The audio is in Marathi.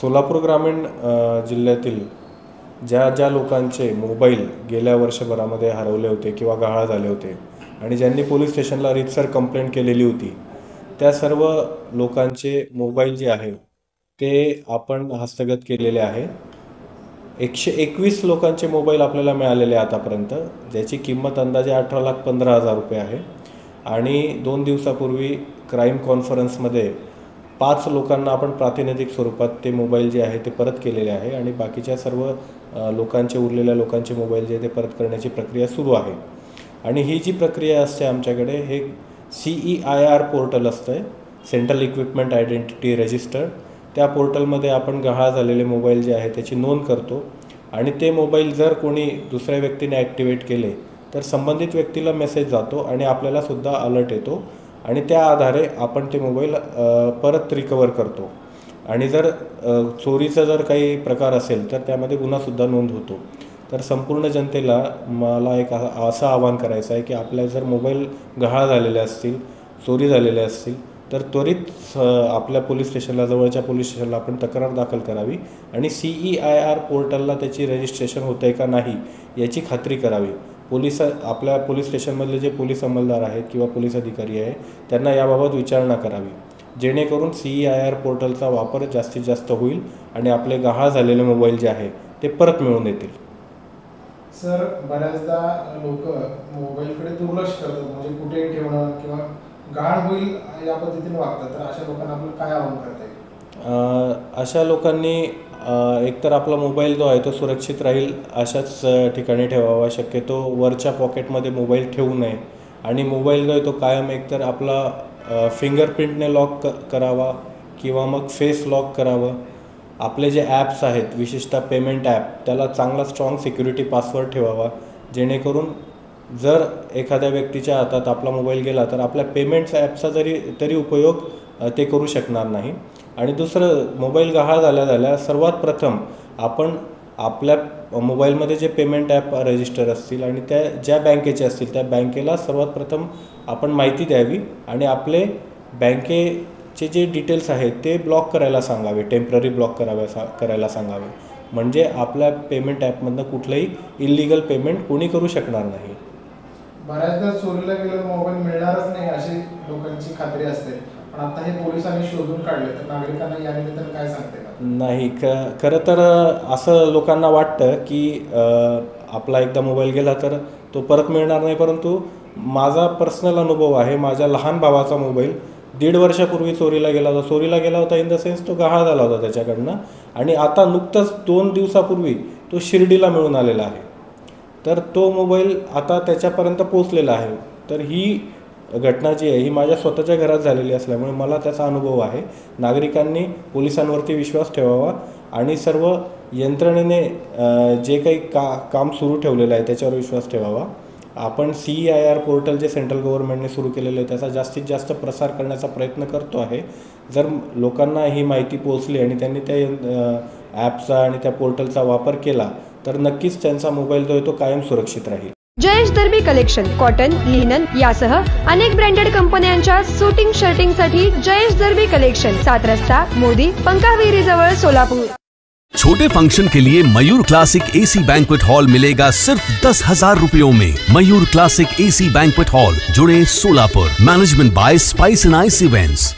सोलापूर ग्रामीण जिल्ह्यातील ज्या लोकांचे मोबाईल गेल्या वर्षभरामध्ये हरवले होते किंवा गहाळ झाले होते आणि ज्यांनी पोलीस स्टेशनला रीतसर कंप्लेंट केलेली होती, त्या सर्व लोकांचे मोबाईल जे आहे ते आपण हस्तगत केलेले आहे। 121 लोकांचे मोबाईल आपल्याला मिळालेले आतापर्यंत, ज्याची किंमत अंदाजे 18,15,000 रुपये आहे। आणि 2 दिवसापूर्वी क्राइम कॉन्फरन्समध्ये 5 लोकांना आपण प्रातिनिधिक स्वरूपात ते मोबाईल जे आहे ते परत केलेले आहे आणि बाकीच्या सर्व उरलेल्या लोकांचे मोबाईल जे ते परत करण्याची प्रक्रिया सुरू आहे। आणि ही जी प्रक्रिया असते आमच्याकडे हे CEIR पोर्टल असतं, सेंट्रल इक्विपमेंट आयडेंटिटी रजिस्टर। त्या पोर्टलमध्ये आपण गहाळ झालेले मोबाईल जे आहे त्याची नोंद करतो आणि ते मोबाईल जर कोणी दुसऱ्या व्यक्तीने ॲक्टिवेट केले तर संबंधित व्यक्तीला मेसेज जातो आणि आपल्याला सुद्धा अलर्ट येतो आणि त्या आधारे आपण ते मोबाईल परत रिकवर करतो। आणि जर चोरीचा जर काही प्रकार असेल तर त्यामध्ये गुन्हासुद्धा नोंद होतो। तर संपूर्ण जनतेला मला एक असं आवाहन करायचं आहे की आपल्या जर मोबाईल गहाळ झालेले असतील, चोरी झालेले असतील तर त्वरित आपल्या पोलीस स्टेशनला, जवळच्या पोलीस स्टेशनला आपण तक्रार दाखल करावी आणि CEIR पोर्टलला त्याची रजिस्ट्रेशन होतं आहे का नाही याची खात्री करावी। आपल्या पोलीस स्टेशनमधले जे पोलीस अंमलदार आहेत किंवा पोलीस अधिकारी आहे त्यांना याबाबत विचारणा करावी, जेणेकरून CEIR पोर्टलचा वापर जास्तीत जास्त होईल आणि आपले गहाळ झालेले मोबाईल जे आहे ते परत मिळून येतील। सर, बऱ्याचदा लोक मोबाईलकडे दुर्लक्ष करतात, म्हणजे कुठेही ठेवणं किंवा गहाळ होईल या पद्धतीने वागतात, तर अशा लोकांना आपण काय आवाहन करता येईल? अशा लोकांनी एकतर आपला मोबाईल जो आहे तो सुरक्षित राहील अशाच ठिकाणी ठेवावा, शक्यतो वरच्या पॉकेटमध्ये मोबाईल ठेवू नये आणि मोबाईल जो आहे तो कायम एकतर आपला फिंगरप्रिंटने लॉक करावा किंवा मग फेस लॉक करावं। आपले जे ॲप्स आहेत, विशेषतः पेमेंट ॲप, त्याला चांगला स्ट्रॉंग सिक्युरिटी पासवर्ड ठेवावा, जेणेकरून जर एखाद्या व्यक्तीच्या हातात आपला मोबाईल गेला तर आपल्या पेमेंट्स ॲपचा तरी उपयोग ते करू शकणार नाही। आणि दुसरं, मोबाईल गहाळ झाल्या सर्वात प्रथम आपण आपल्या मोबाईलमध्ये जे पेमेंट ॲप रजिस्टर असतील आणि त्या ज्या बँकेचे असतील त्या बँकेला सर्वात प्रथम आपण माहिती द्यावी आणि आपले बँकेचे जे डिटेल्स आहेत ते ब्लॉक करायला सांगावे, टेम्पररी ब्लॉक करायला सांगावे, म्हणजे आपल्या पेमेंट ॲपमधनं कुठलंही इल्लीगल पेमेंट कोणी करू शकणार नाही। बऱ्याचदा चोरीला गेलेला मोबाईल मिळणारच नाही अशी लोकांची खात्री असते, पण आता हे पोलिसांनी शोधून काढले, तर नागरिकांना या निमित्तानं काय सांगते का? नाही, खरं तर असं लोकांना वाटतं की आपला एकदा मोबाईल गेला तर तो परत मिळणार नाही, परंतु माझा पर्सनल अनुभव आहे, माझ्या लहान भावाचा मोबाईल 1.5 वर्षापूर्वी चोरीला गेला होता इन द सेन्स तो गहाळ झाला होता त्याच्याकडनं आणि आता नुकतंच 2 दिवसापूर्वी तो शिर्डीला मिळून आलेला आहे, तर तो मोबाईल आता त्याच्यापर्यंत पोहोचलेला आहे। तर ही घटना जी आहे ही माझ्या स्वतःच्या घरात झालेली असल्यामुळे मला त्याचा अनुभव आहे। नागरिकांनी पोलिसांवरती विश्वास ठेवावा आणि सर्व यंत्रणेने जे काही काम सुरू ठेवलेलं आहे त्याच्यावर विश्वास ठेवावा। आपण CEIR पोर्टल जे सेंट्रल गव्हर्नमेंटने सुरू केलेलं आहे त्याचा जास्तीत जास्त प्रसार करण्याचा प्रयत्न करतो आहे। जर लोकांना ही माहिती पोहोचली आणि त्यांनी त्या ॲपचा आणि त्या पोर्टलचा वापर केला तर नक्कीच त्यांचा मोबाईल जो आहे तो कायम सुरक्षित राहील। जयेश दर्बी कलेक्शन कॉटन, लिनन यासह अनेक ब्रँडेड कंपन्यांच्या सूटिंग शर्टिंगसाठी जयेश दर्बी कलेक्शन, 7 रस्ता मोदी, पंकाविरी जवळ, सोलापूर। छोटे फंक्शन के लिए Mayur classic AC banquet hall मिलेगा सिर्फ 10,000 रुपयों में। Mayur classic AC banquet hall, जुड़े, Solapur. Management by spice and ice events.